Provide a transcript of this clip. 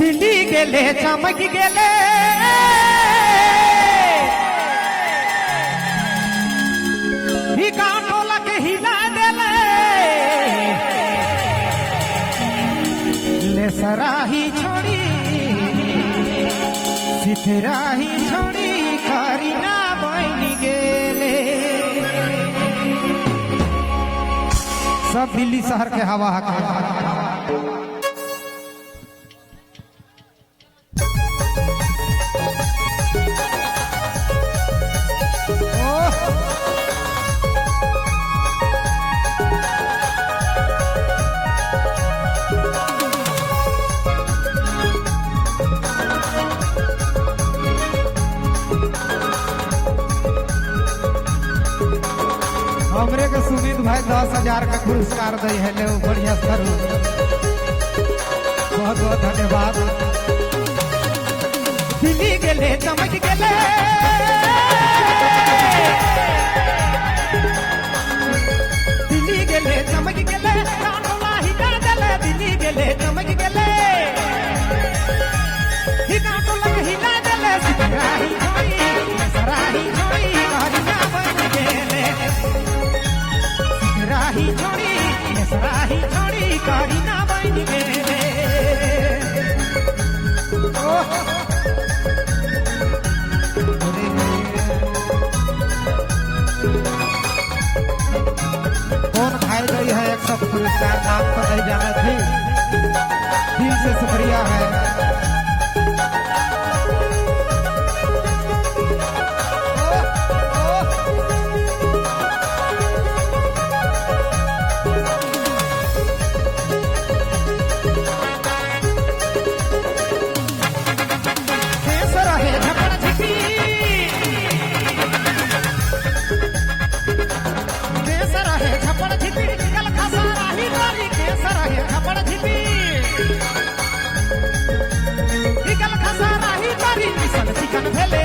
दिल्ली गेले चमक गेले ही काटोला के हिला देले ले सराही छोड़ी सिथराही छोड़ी करीना बनी गेले। सब दिल्ली शहर के हवा हमरे के सुमित भाई 10,000 का पुरस्कार दे है ले बढ़िया स्तर बहुत बहुत धन्यवाद। दिल्ली गेले चमक गेले दिल्ली गेले चमक गेले काटोला हिला देले दिल्ली गेले चमक गेले ही काटोला हिला देले सिराही छोड़ी सराही छोड़ी करीना बन गेले राही छोड़ी राही छोड़ी करीना बन गेले। कौन खाई गई है 100 पुरस्कार नाम तो नहीं जाना थी दिल से शुक्रिया है। चिकन भेले